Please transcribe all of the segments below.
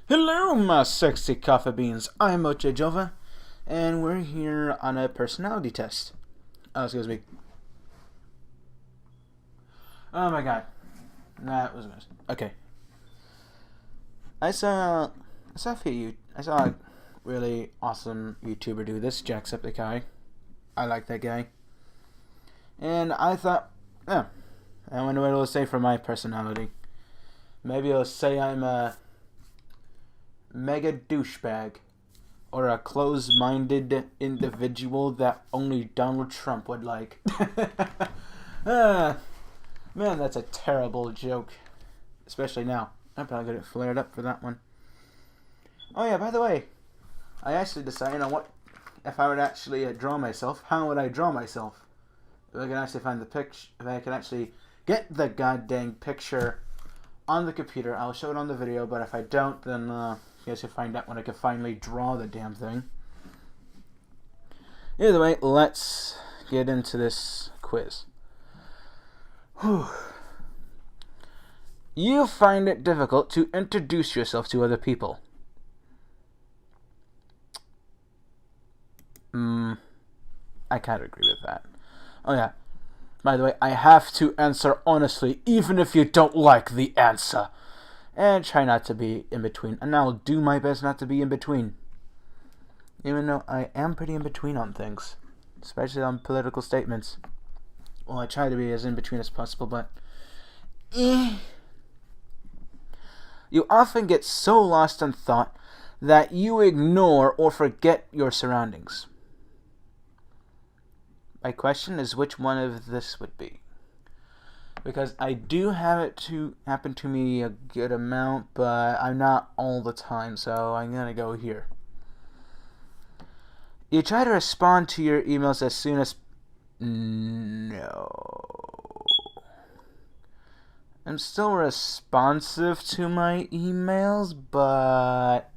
Hello, my sexy coffee beans. I'm Moche Jova, and we're here on a personality test. Oh, excuse me. Oh my god, that was a mess. Okay, I saw a really awesome YouTuber do this, Jacksepticeye. I like that guy, and I thought, oh, I wonder what it'll say for my personality. Maybe it'll say I'm a mega douchebag, or a close-minded individual that only Donald Trump would like. Man, that's a terrible joke. Especially now. I'm probably going to get flared up for that one. Oh yeah, by the way, I actually decided on what, if I would actually draw myself, how would I draw myself? If I can actually find the picture, if I can actually get the goddamn picture on the computer, I'll show it on the video, but if I don't, then you guys can find out when I can finally draw the damn thing. Either way, let's get into this quiz. Whew. You find it difficult to introduce yourself to other people. I kind of agree with that. Oh yeah. By the way, I have to answer honestly, even if you don't like the answer. And try not to be in between. And I'll do my best not to be in between. Even though I am pretty in between on things. Especially on political statements. Well, I try to be as in between as possible, but you often get so lost in thought that you ignore or forget your surroundings. My question is which one of this would be. Because I do have it to happen to me a good amount, but I'm not all the time, so I'm gonna go here. You try to respond to your emails as soon as... No. I'm still responsive to my emails, but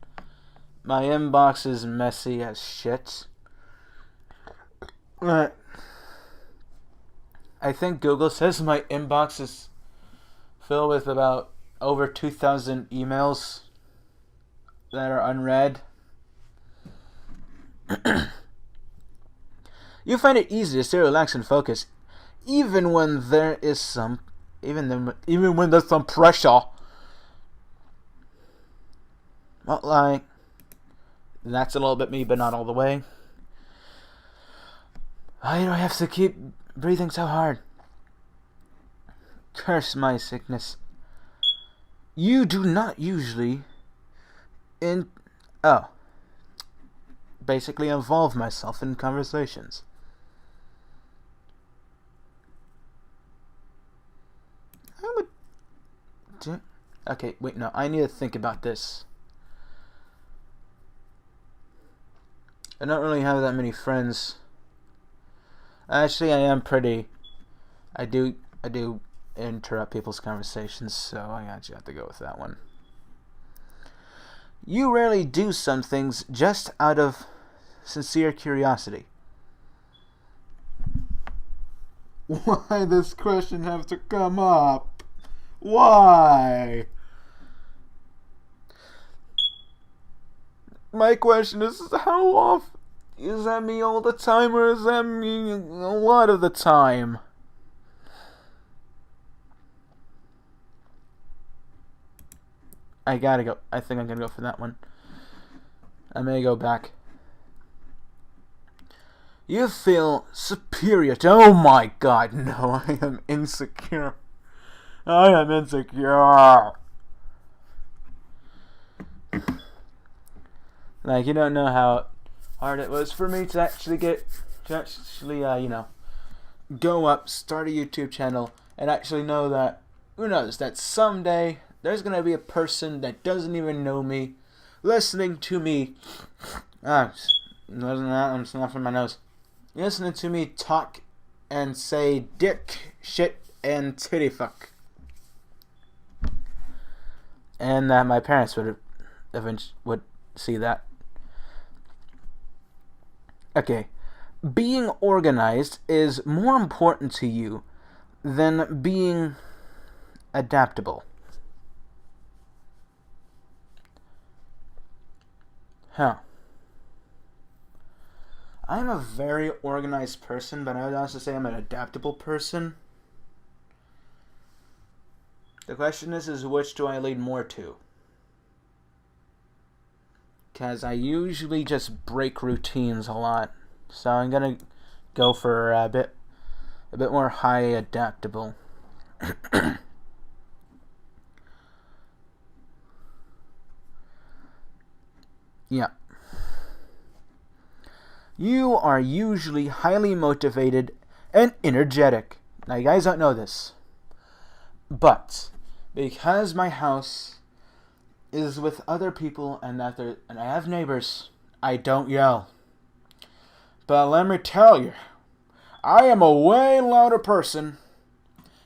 my inbox is messy as shit. I think Google says my inbox is filled with about over 2,000 emails that are unread. You find it easy to stay relaxed and focus, even when there is some, even when there's some pressure. Well, like, that's a little bit me, but not all the way. Why do I have to keep breathing so hard? Curse my sickness. You do not usually basically involve myself in conversations. Okay, wait, no, I need to think about this. I don't really have that many friends. Actually, I do interrupt people's conversations, so I actually have to go with that one. You rarely do some things just out of sincere curiosity. Why this question have to come up? Why? My question is, how often? Is that me all the time, or is that me a lot of the time? I gotta go. I think I'm gonna go for that one. I may go back. You feel superior to... Oh my god, no, I am insecure. I am insecure. Like, you don't know how hard it was for me to actually go up, start a YouTube channel, and actually know that, who knows, that someday there's gonna be a person that doesn't even know me listening to me. I'm snuffing my nose. Listening to me talk and say dick, shit, and titty fuck. And that my parents would see that. Okay, being organized is more important to you than being adaptable. Huh. I'm a very organized person, but I would also say I'm an adaptable person. The question is which do I lean more to? Because I usually just break routines a lot. So I'm gonna go for a bit more high adaptable. Yeah. You are usually highly motivated and energetic. Now, you guys don't know this, but because my house is with other people and and I have neighbors, I don't yell. But let me tell you, I am a way louder person,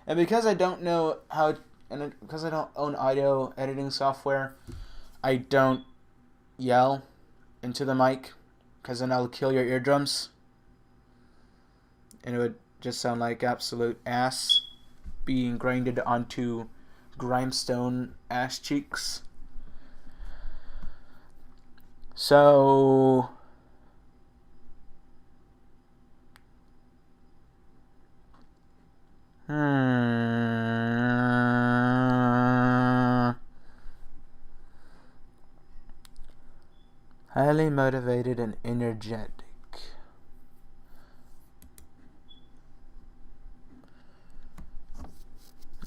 and because I don't know how, and because I don't own audio editing software, I don't yell into the mic, because then I'll kill your eardrums, and it would just sound like absolute ass being grinded onto grindstone ass cheeks. So highly motivated and energetic.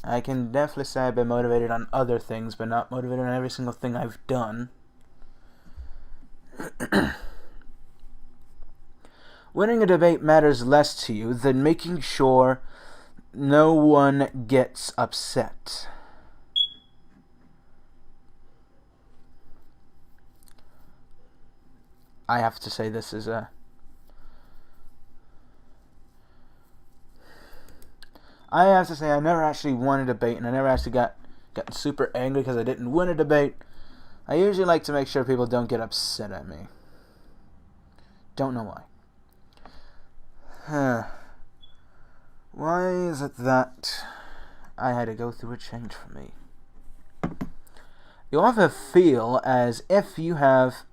I can definitely say I've been motivated on other things, but not motivated on every single thing I've done. Winning a debate matters less to you than making sure no one gets upset. I have to say this is I have to say I never actually won a debate, and I never actually got super angry because I didn't win a debate. I usually like to make sure people don't get upset at me. Don't know why. Why is it that I had to go through a change for me? You often feel as if you have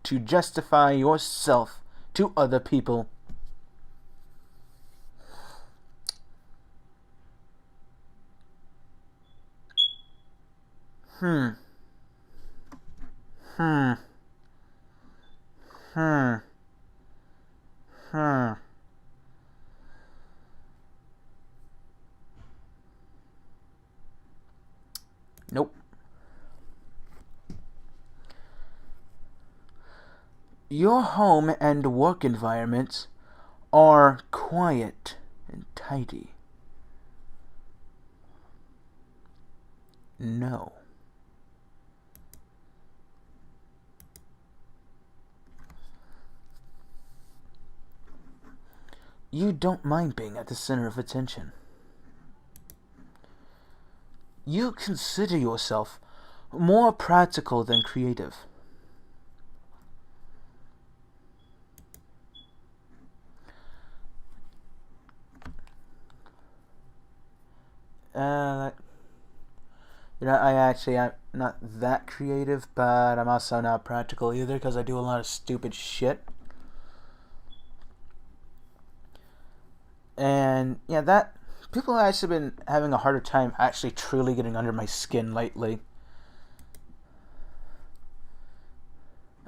to justify yourself to other people. Nope. Your home and work environments are quiet and tidy. No. You don't mind being at the center of attention. You consider yourself more practical than creative. I'm not that creative, but I'm also not practical either because I do a lot of stupid shit. And yeah, that people have actually been having a harder time actually truly getting under my skin lately.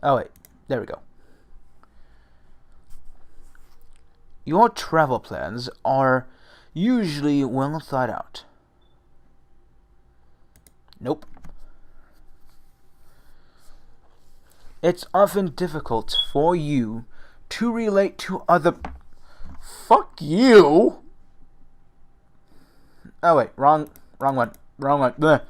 Oh wait, there we go. Your travel plans are usually well thought out. Nope. It's often difficult for you to relate to other... Fuck you! Oh wait, wrong one. Blech.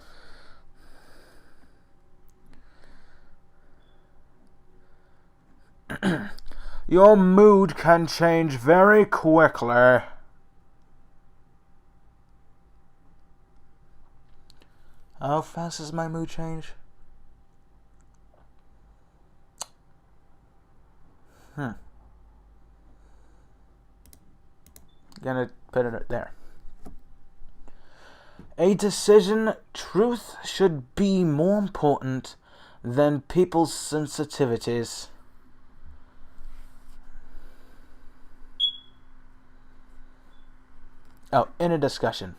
Your mood can change very quickly. How fast does my mood change? Gonna put it there. a decision, truth should be more important than people's sensitivities. Oh, in a discussion.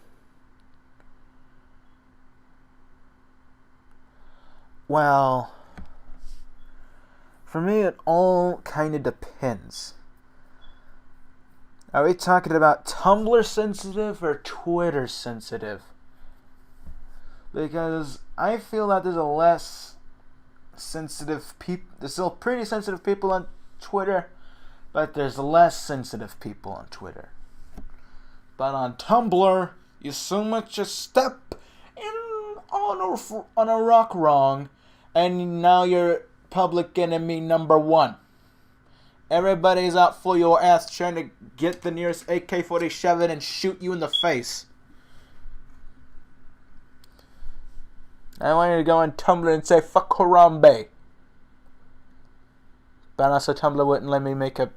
Well, for me it all kind of depends. Are we talking about Tumblr sensitive or Twitter sensitive? Because I feel that there's a less sensitive people. There's still pretty sensitive people on Twitter, but there's less sensitive people on Twitter. But on Tumblr, you so much a step in on a rock wrong, and now you're public enemy number one. Everybody's out for your ass trying to get the nearest AK-47 and shoot you in the face. I want you to go on Tumblr and say fuck Harambe. But also Tumblr wouldn't let me make a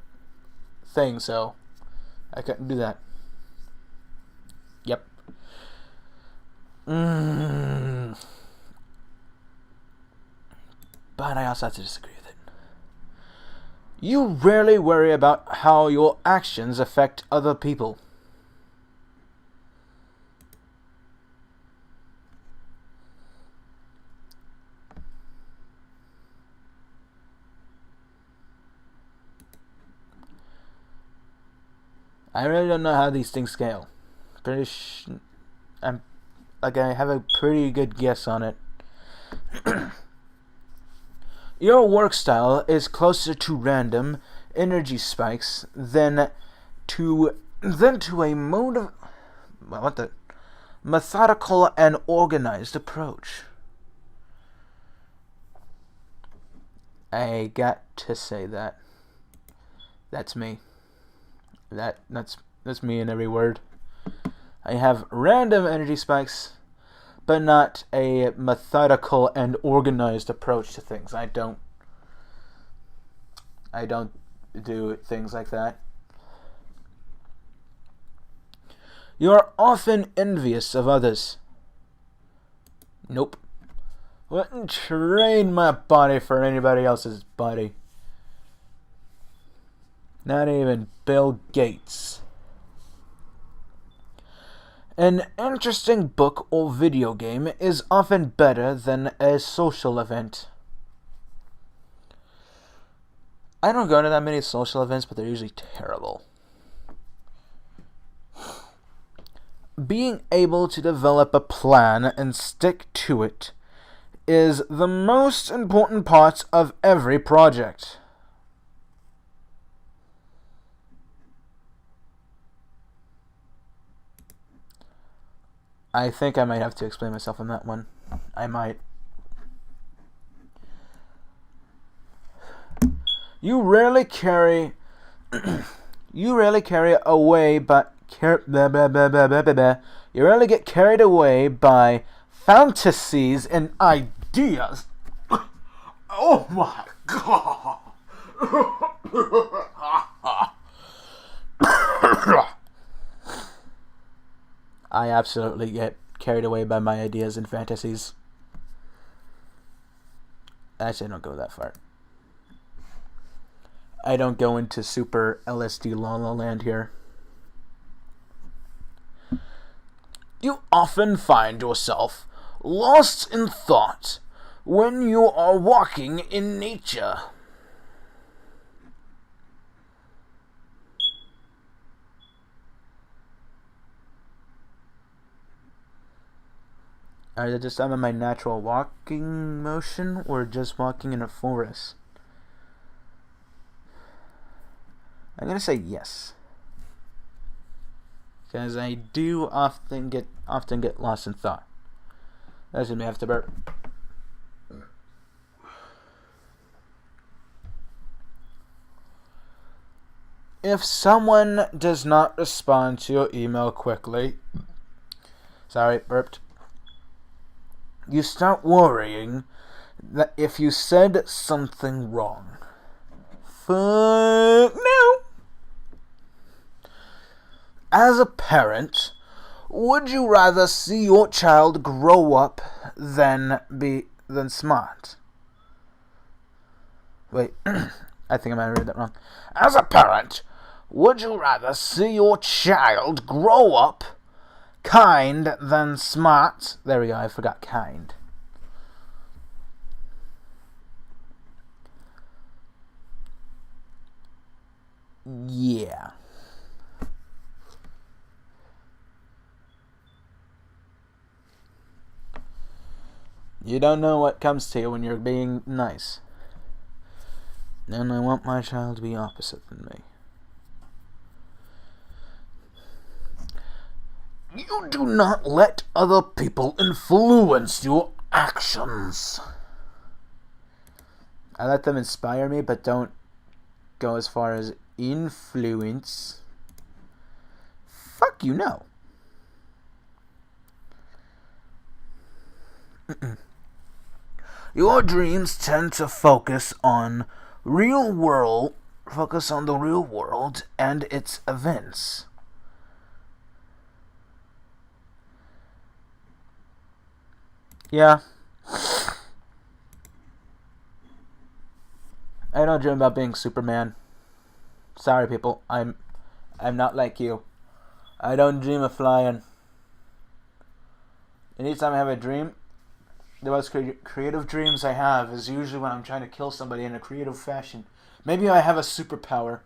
thing, so I couldn't do that. Yep. But I also have to disagree with it. You rarely worry about how your actions affect other people. I really don't know how these things scale. I have a pretty good guess on it. Your work style is closer to random energy spikes than to a methodical and organized approach. I got to say that. That's me. That's me in every word. I have random energy spikes, but not a methodical and organized approach to things. I don't do things like that. You're often envious of others. Nope. Wouldn't trade my body for anybody else's body. Not even Bill Gates. An interesting book or video game is often better than a social event. I don't go to that many social events, but they're usually terrible. Being able to develop a plan and stick to it is the most important part of every project. I think I might have to explain myself on that one. I might. You rarely carry away, but you rarely get carried away by fantasies and ideas. Oh my god! I absolutely get carried away by my ideas and fantasies. Actually, I don't go that far. I don't go into super LSD La La Land here. You often find yourself lost in thought when you are walking in nature. Either just I'm in my natural walking motion or just walking in a forest. I'm gonna say yes, because I do often get lost in thought. That's gonna have to burp. If someone does not respond to your email quickly, sorry, burped. You start worrying that if you said something wrong. Fuck no! As a parent, Would you rather see your child grow up than smart? Wait, I think I might have read that wrong. As a parent, would you rather see your child grow up kind than smart? There we go, I forgot kind. Yeah. You don't know what comes to you when you're being nice. And I want my child to be opposite than me. You do not let other people influence your actions. I let them inspire me, but don't go as far as influence. Fuck you, no. Your dreams tend to focus on the real world and its events. Yeah. I don't dream about being Superman. Sorry, people. I'm not like you. I don't dream of flying. Anytime I have a dream, the most creative dreams I have is usually when I'm trying to kill somebody in a creative fashion. Maybe I have a superpower,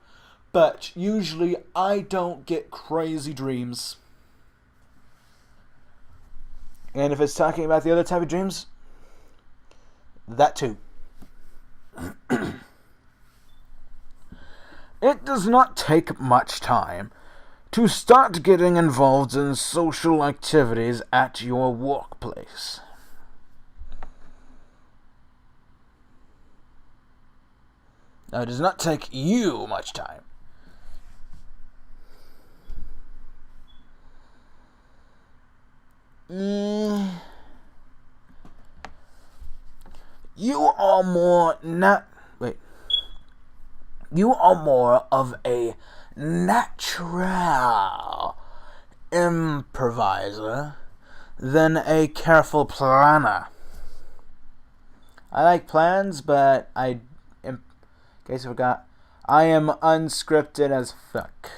but usually I don't get crazy dreams. And if it's talking about the other type of dreams, that too. It does not take much time to start getting involved in social activities at your workplace. Now, it does not take you much time. You are more of a natural improviser than a careful planner. I like plans, but in case I forgot, I am unscripted as fuck.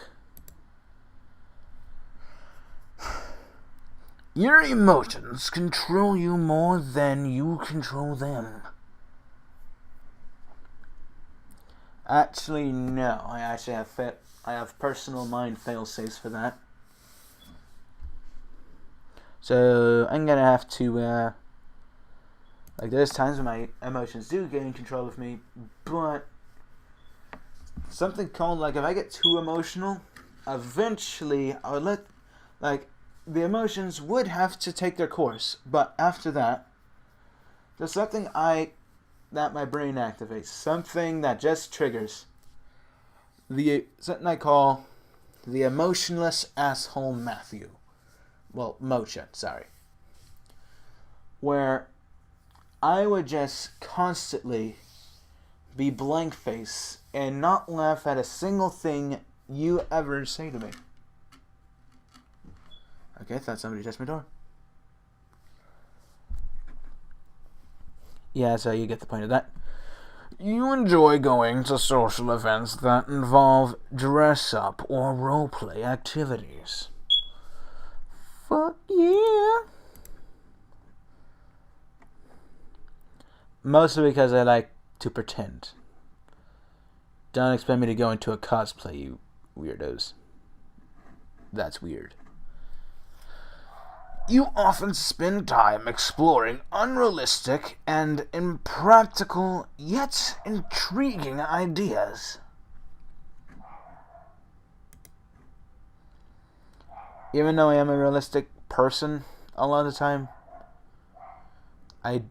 Your emotions control you more than you control them. Actually, no. I have personal mind fail-safes for that. So I'm gonna have to there's times when my emotions do gain control of me, but something called if I get too emotional, eventually I would let the emotions would have to take their course, but after that, there's something that my brain activates, something that just triggers something I call the emotionless asshole Matthew. Well, motion, sorry. Where I would just constantly be blank face and not laugh at a single thing you ever say to me. Okay, I thought somebody touched my door. Yeah, so you get the point of that. You enjoy going to social events that involve dress-up or role-play activities. Fuck yeah! Mostly because I like to pretend. Don't expect me to go into a cosplay, you weirdos. That's weird. You often spend time exploring unrealistic and impractical yet intriguing ideas. Even though I am a realistic person a lot of the time, I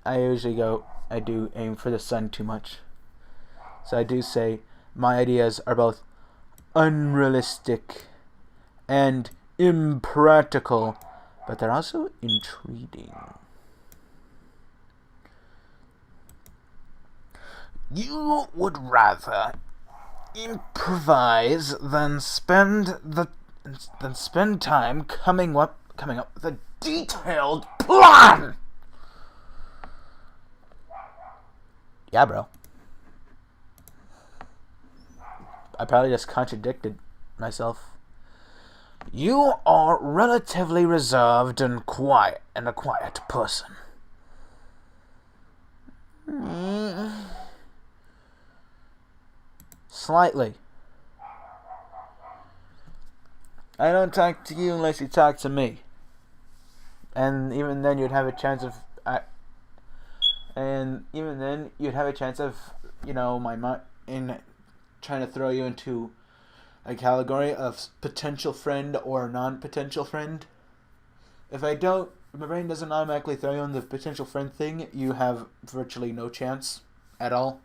usually I do aim for the sun too much. So I do say my ideas are both unrealistic and impractical, but they're also intriguing. You would rather improvise than spend then spend time coming up with a detailed plan. Yeah, bro. I probably just contradicted myself. You are relatively reserved and quiet, and a quiet person. Slightly. I don't talk to you unless you talk to me. And even then you'd have a chance of in trying to throw you into a category of potential friend or non-potential friend. If my brain doesn't automatically throw you on the potential friend thing, you have virtually no chance at all.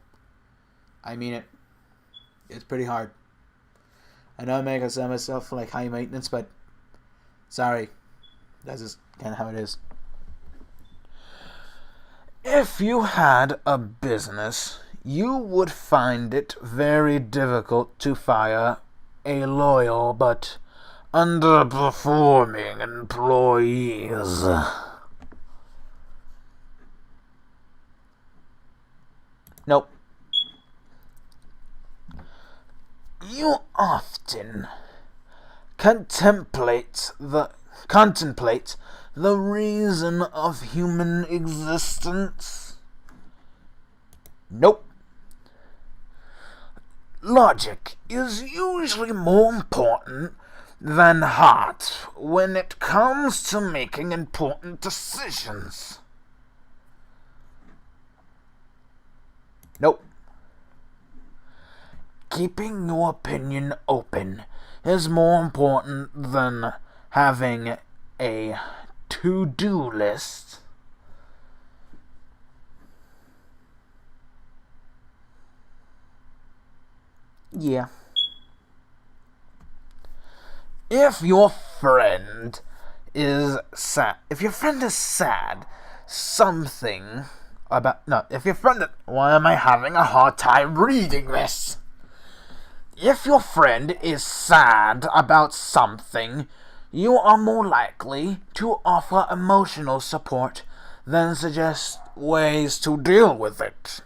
I mean it. It's pretty hard. I know I make myself like high maintenance, but sorry. That's just kind of how it is. If you had a business, you would find it very difficult to fire a loyal but underperforming employees. Nope. You often contemplate the reason of human existence. Nope. Logic is usually more important than heart when it comes to making important decisions. Nope. Keeping your opinion open is more important than having a to-do list. Yeah. If your friend is sad, if your friend is sad, why am I having a hard time reading this? If your friend is sad about something, you are more likely to offer emotional support than suggest ways to deal with it.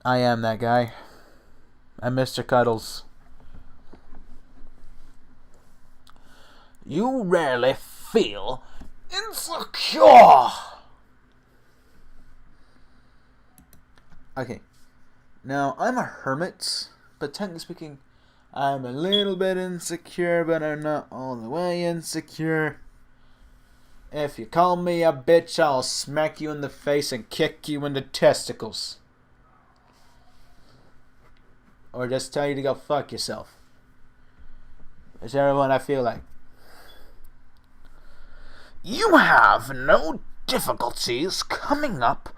I am that guy. I'm Mr. Cuddles. You rarely feel insecure. Okay. Now, I'm a hermit, but technically speaking, I'm a little bit insecure, but I'm not all the way insecure. If you call me a bitch, I'll smack you in the face and kick you in the testicles. Or just tell you to go fuck yourself. Whichever one I feel like. You have no difficulties coming up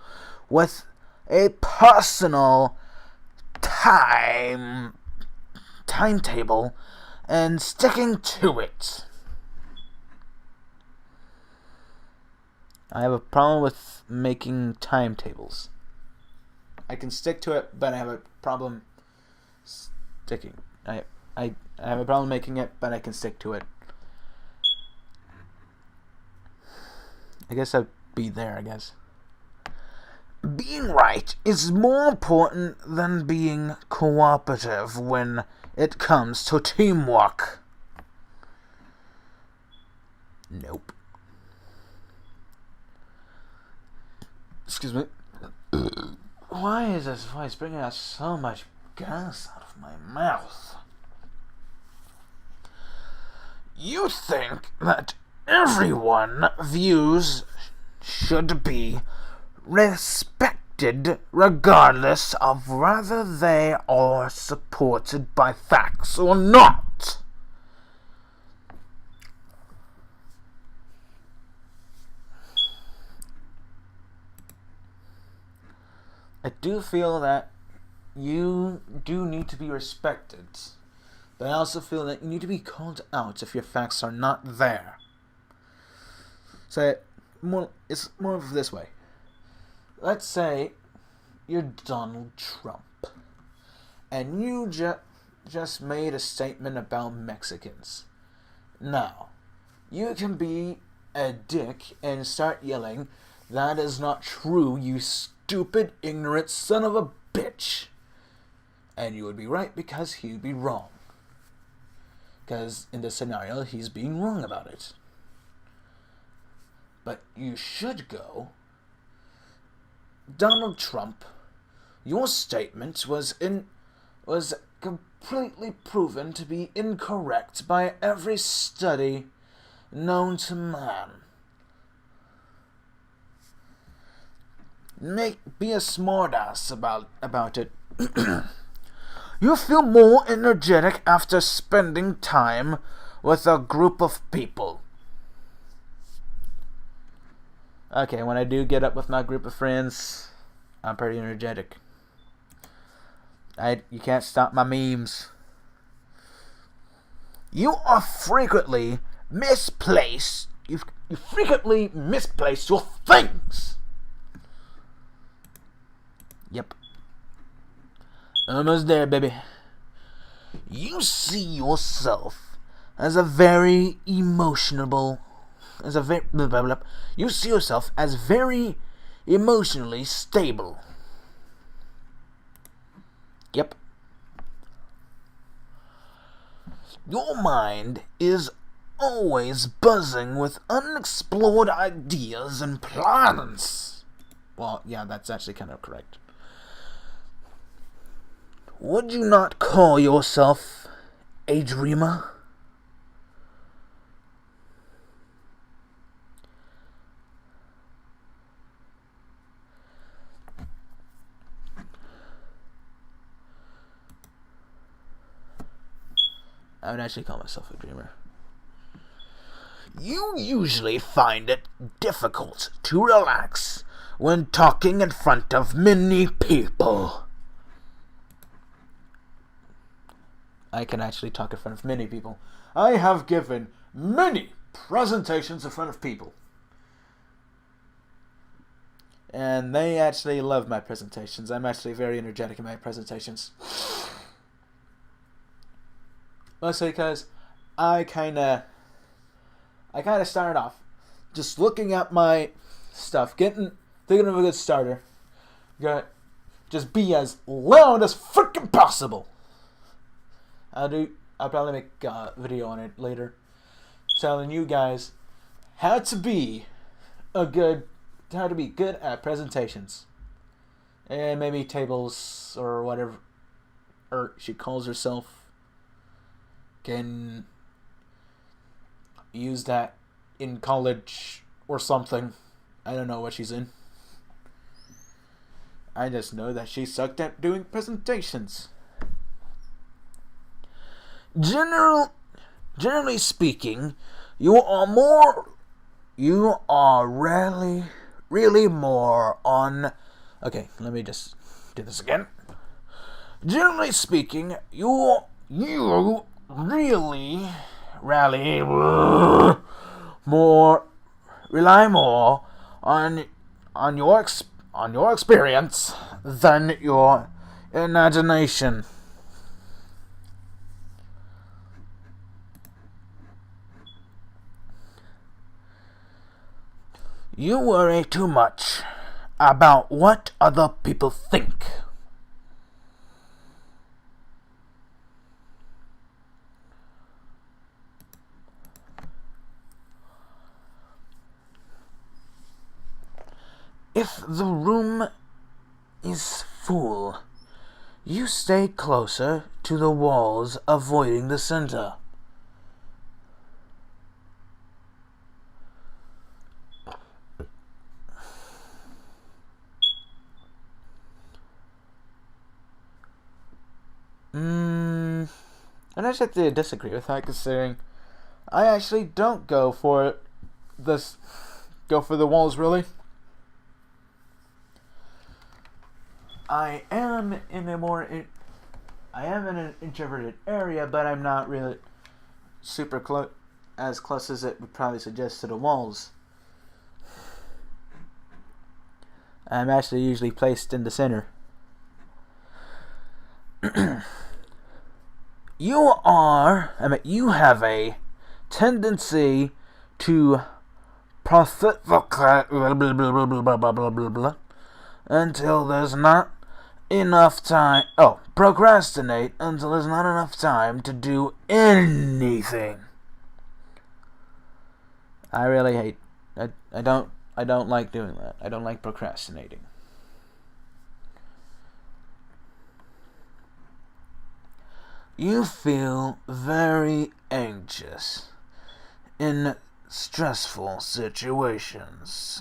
with a personal timetable and sticking to it. I have a problem with making timetables. I can stick to it, but I have a problem sticking. I have a problem making it, but I can stick to it. I guess I'd be there, I guess. Being right is more important than being cooperative when it comes to teamwork. Nope. Excuse me. Why is this voice bringing out so much gas out of my mouth? You think that everyone views should be respected regardless of whether they are supported by facts or not. I do feel that you do need to be respected, but I also feel that you need to be called out if your facts are not there. So it's more of this way. Let's say you're Donald Trump, and just made a statement about Mexicans. Now, you can be a dick and start yelling, "That is not true, you stupid, ignorant son of a bitch." And you would be right because he would be wrong. Because in this scenario, he's being wrong about it. But you should go, "Donald Trump, your statement was completely proven to be incorrect by every study known to man. Be a smartass about it." "You feel more energetic after spending time with a group of people." Okay, when I do get up with my group of friends, I'm pretty energetic. You can't stop my memes. "You are frequently misplaced. You frequently misplace your things." Yep. Almost there, baby. "You see yourself as a very emotional, you see yourself as very emotionally stable." Yep. "Your mind is always buzzing with unexplored ideas and plans." Well, yeah, that's actually kind of correct. "Would you not call yourself a dreamer?" I would actually call myself a dreamer. "You usually find it difficult to relax when talking in front of many people." I can actually talk in front of many people. I have given many presentations in front of people. And they actually love my presentations. I'm actually very energetic in my presentations. Mostly because I kind of started off just looking at my stuff, thinking of a good starter. Just be as loud as freaking possible. I'll probably make a video on it later, telling you guys how to be good at presentations, and maybe tables or whatever, or she calls herself, can use that in college or something. I don't know what she's in. I just know that she sucked at doing presentations. Generally speaking, you are really more on. Okay, let me just do this again. Generally speaking, you really rely more on your experience than your imagination. You worry too much about what other people think. If the room is full, you stay closer to the walls, avoiding the center. And I just have to disagree with that, considering I actually don't go for the walls, really. I am in an introverted area, but I'm not really super close, as close as it would probably suggest to the walls. I'm actually usually placed in the center. you have a tendency to profit until there's not enough time. Oh, procrastinate until there's not enough time to do anything. I really hate. I don't like doing that. I don't like procrastinating. You feel very anxious in stressful situations.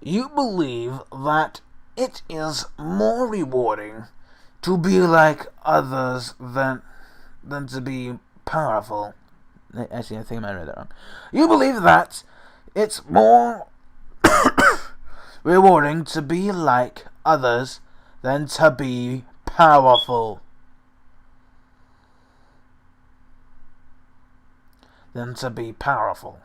You believe that it is more rewarding to be like others than to be powerful. Actually, I think I might have read that wrong. You believe that it's more rewarding to be like others than to be powerful. Than to be powerful.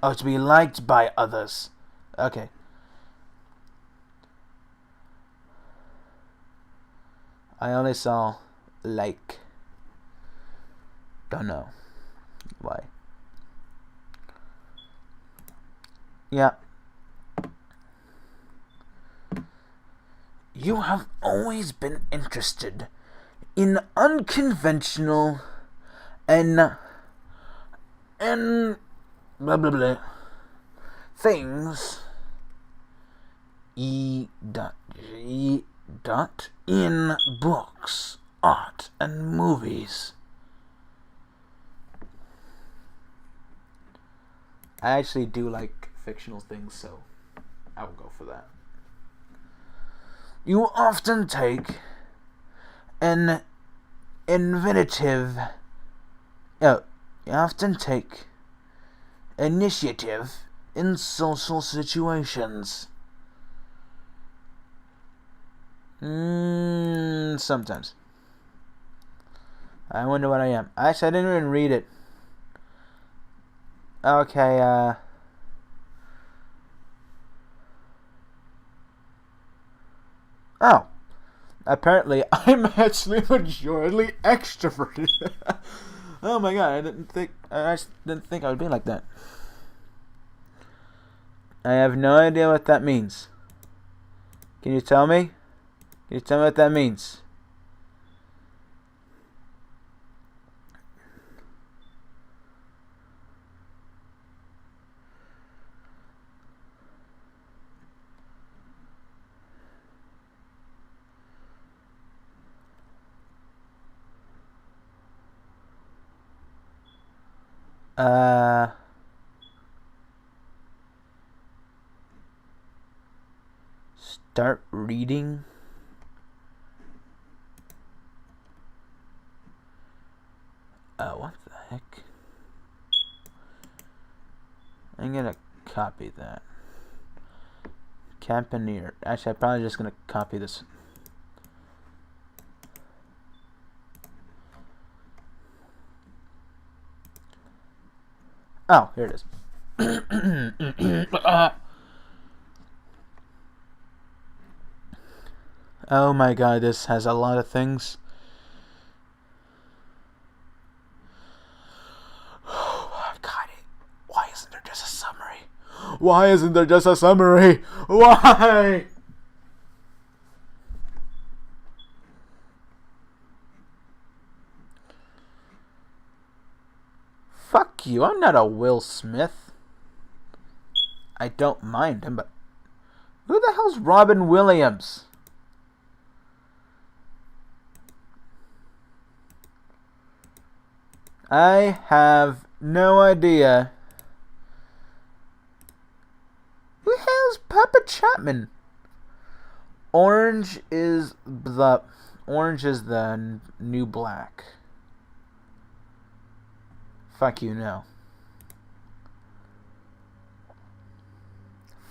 Oh, to be liked by others. Okay. I only saw like. Don't know why. Yeah. You have always been interested in unconventional and blah blah blah things in books, art, and movies. I actually do like fictional things, so I will go for that. You often take an initiative in social situations. Sometimes. I wonder what I am. Actually, I didn't even read it. Okay, Oh. Apparently, I'm actually majorly extroverted. Oh my god, I didn't think I would be like that. I have no idea what that means. Can you tell me? Can you tell me what that means? Start reading. What the heck? I'm gonna copy that. Campaneer. Actually, I'm probably just gonna copy this. Oh, here it is. Oh my god, this has a lot of things. Oh, I've got it. Why isn't there just a summary? Why isn't there just a summary? Why? Fuck you, I'm not a Will Smith. I don't mind him, but who the hell's Robin Williams? I have no idea. Who the hell's Papa Chapman? Orange is the new black. Fuck you, no.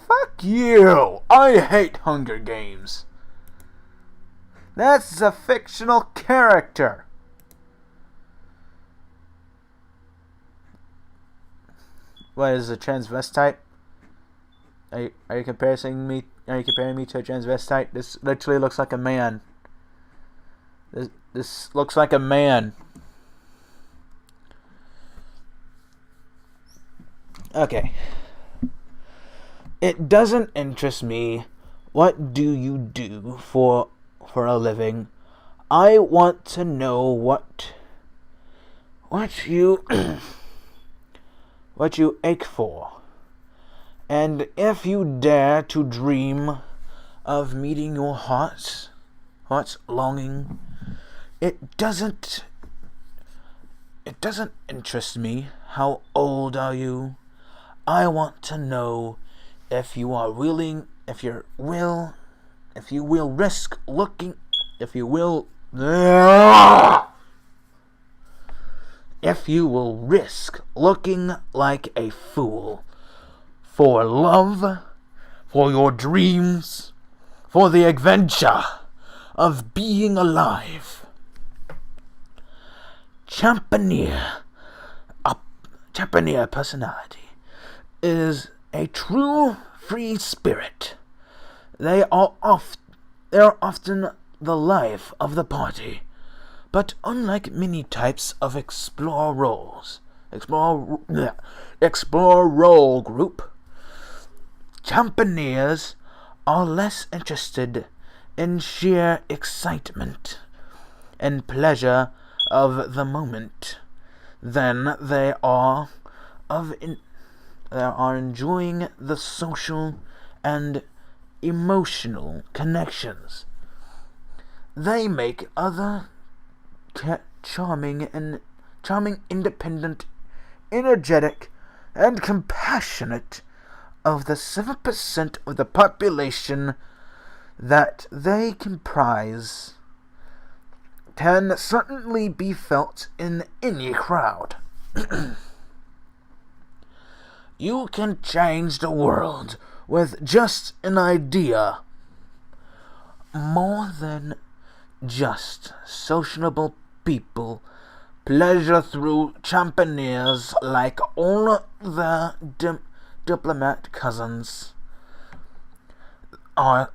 Fuck you! I hate Hunger Games. That's a fictional character. What is a transvestite? Are you comparing me are you comparing me to a transvestite? This literally looks like a man. This looks like a man. Okay. It doesn't interest me. What do you do for a living? I want to know what you what you ache for. And if you dare to dream of meeting your heart's longing, it doesn't interest me. How old are you? I want to know if you will risk looking like a fool for love, for your dreams, for the adventure of being alive. Champagner personality is a true free spirit. They are often the life of the party, but unlike many types of explore role group, Champagnes are less interested in sheer excitement and pleasure of the moment than they are enjoying the social and emotional connections they make other charming, independent, energetic, and compassionate of the 7% of the population that they comprise can certainly be felt in any crowd. You can change the world with just an idea. More than just sociable people pleasure through champagnes like all their diplomat cousins are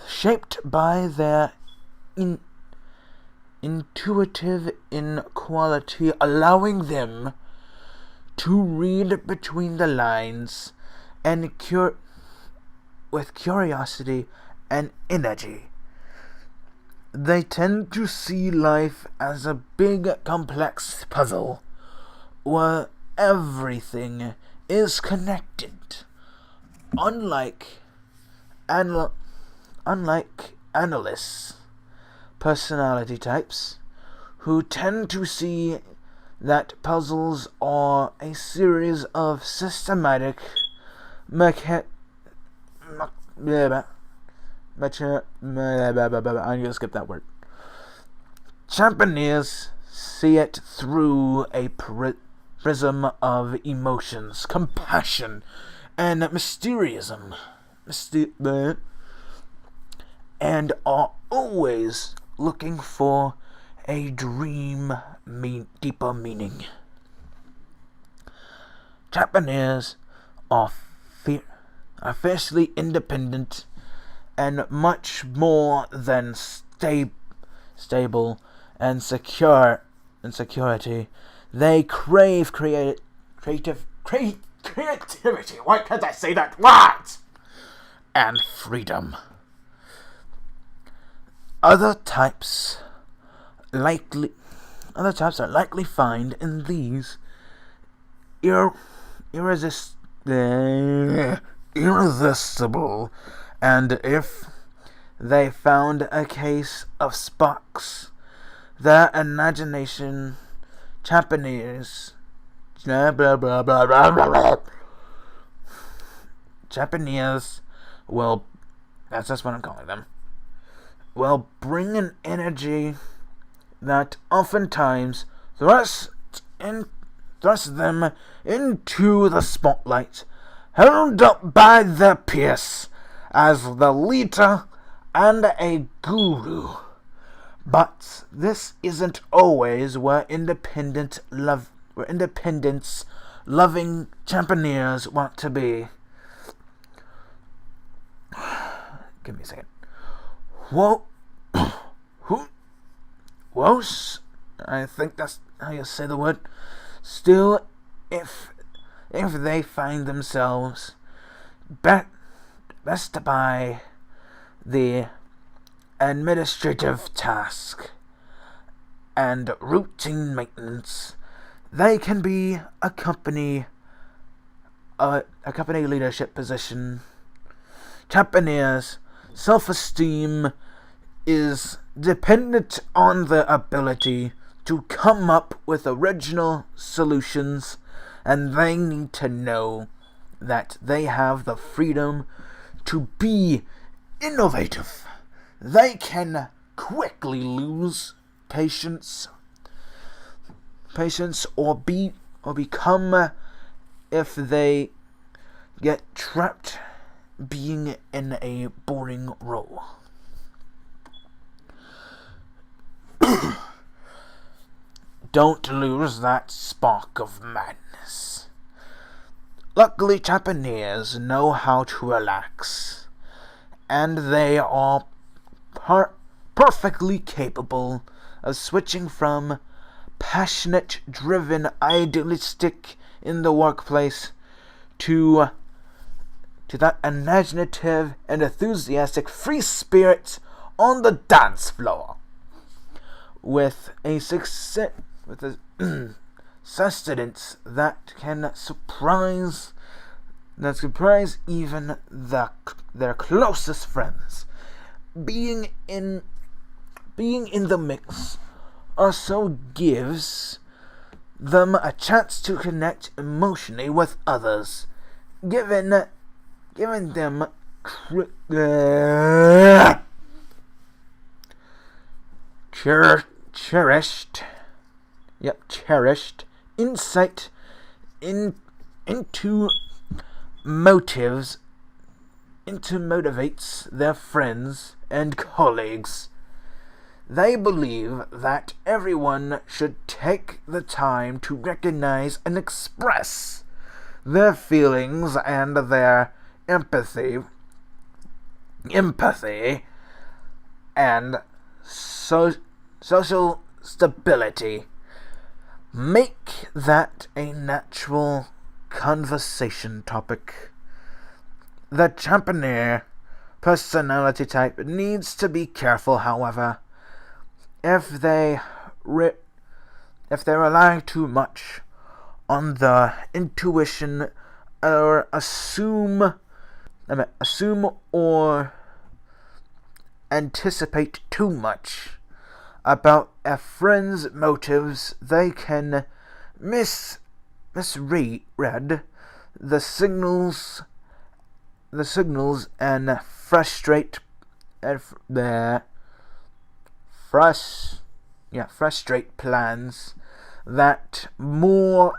shaped by their intuitive inequality, allowing them to read between the lines and with curiosity and energy. They tend to see life as a big, complex puzzle where everything is connected. Unlike analysts, personality types, who tend to see that puzzles are a series of systematic I'm gonna skip that word. Champagnes see it through a prism of emotions, compassion, and mysticism, and are always looking for a deeper meaning. Japanese are fiercely independent and much more than stable and security. They crave creativity. Why can't I say that word? And freedom. Other types are likely find in these irresistible, and if they found a case of sparks, their imagination Japanese will, that's just what I'm calling them, will bring an energy that oftentimes thrusts them into the spotlight, held up by their peers as the leader and a guru. But this isn't always where independence loving champagnes want to be. Give me a second. Whoa. Who? Who's? I think that's how you say the word. Still, if they find themselves best by the administrative task and routine maintenance, they can be a company leadership position. Japanese self-esteem is dependent on the ability to come up with original solutions, and they need to know that they have the freedom to be innovative. They can quickly lose patience or become, if they get trapped being in a boring role. Don't lose that spark of madness. Luckily, Japanese know how to relax, and they are perfectly capable of switching from passionate, driven, idealistic in the workplace to that imaginative and enthusiastic free spirit on the dance floor, with a sustenance that can surprise even their closest friends. Being in the mix also gives them a chance to connect emotionally with others, giving them cherished insight into motivates their friends and colleagues. They believe that everyone should take the time to recognize and express their feelings and their empathy and social stability. Make that a natural conversation topic. The Japanese personality type needs to be careful, however. If they rely too much on the intuition or assume or anticipate too much about a friend's motives, they can misread the signals and frustrate plans that more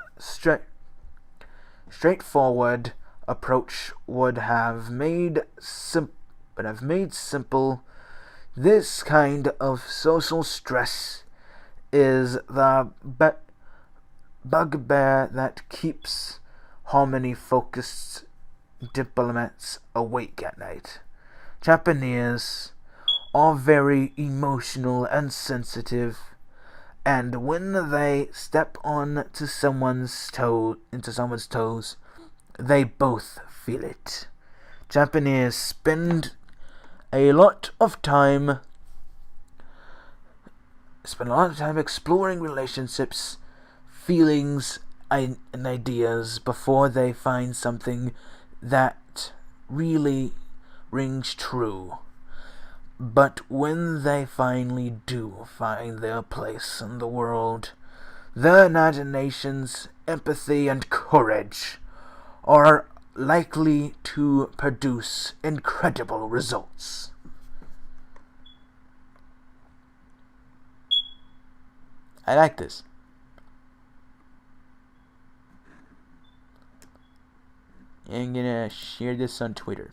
straightforward approach would have made simple. This kind of social stress is the bugbear that keeps harmony-focused diplomats awake at night. Japanese are very emotional and sensitive, and when they step into someone's toes, they both feel it. Japanese spend a lot of time exploring relationships, feelings, and ideas before they find something that really rings true. But when they finally do find their place in the world, their imaginations, empathy, and courage are likely to produce incredible results. I like this. I'm gonna share this on Twitter.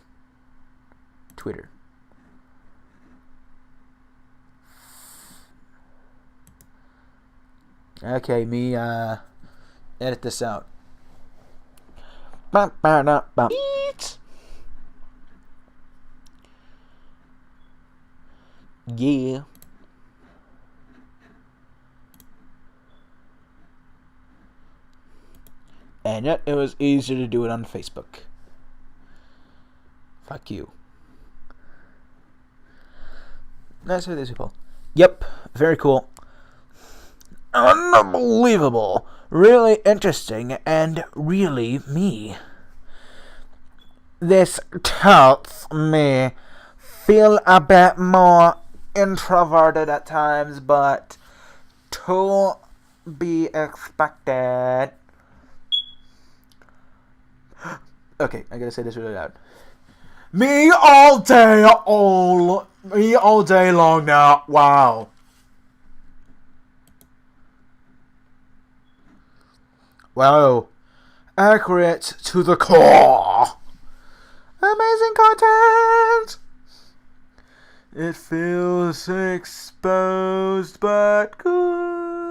Okay, me edit this out. Yeah. And yet it was easier to do it on Facebook. Fuck you. Nice to these people. Yep, very cool. Unbelievable. Really interesting and really me. This helps me feel a bit more introverted at times, but to be expected. Okay, I gotta say this really loud. Me all day long now. Wow. Wow. Accurate to the core. Amazing content. It feels exposed but good.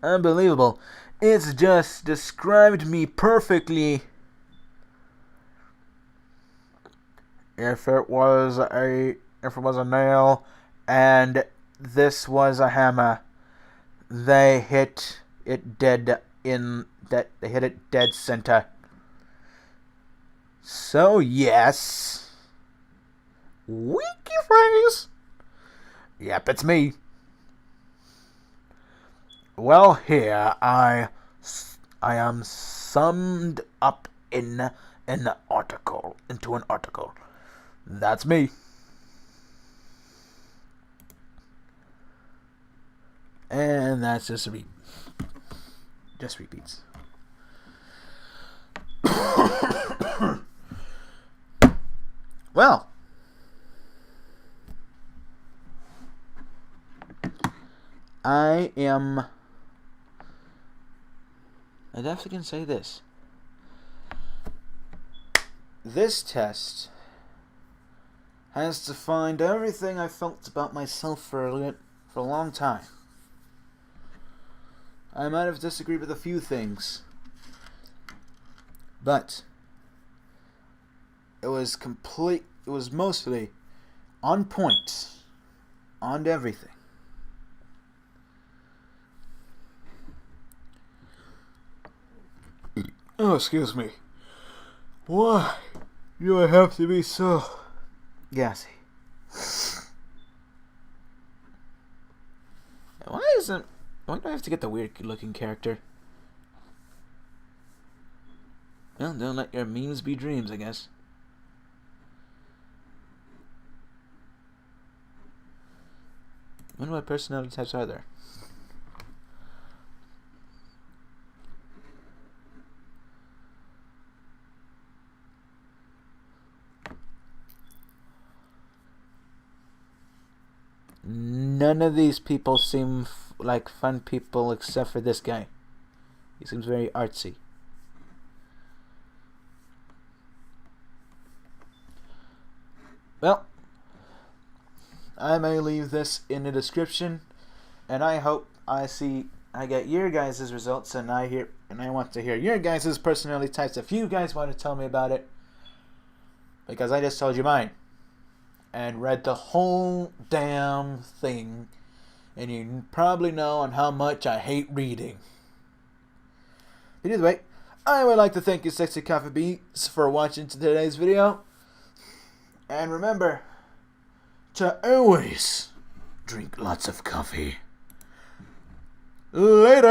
Unbelievable. It's just described me perfectly. If it was a nail and this was a hammer, they hit it dead center. So yes. Winky phrase. Yep, it's me. Well, here I am summed up into an article. That's me. And that's just repeats. Well, I definitely can say this. This test has defined everything I felt about myself for a long time. I might have disagreed with a few things, but it was mostly on point on everything. Oh, excuse me. Why do I have to be so gassy? Why do I have to get the weird looking character? Well, don't let your memes be dreams, I guess. I wonder what personality types are there. None of these people seem like fun people except for this guy. He seems very artsy. Well, I may leave this in the description, and I hope I get your guys' results, and I want to hear your guys' personality types if you guys want to tell me about it, because I just told you mine and read the whole damn thing, and you probably know on how much I hate reading. But either way, I would like to thank you sexy coffee beans for watching today's video, and remember to always drink lots of coffee. Later!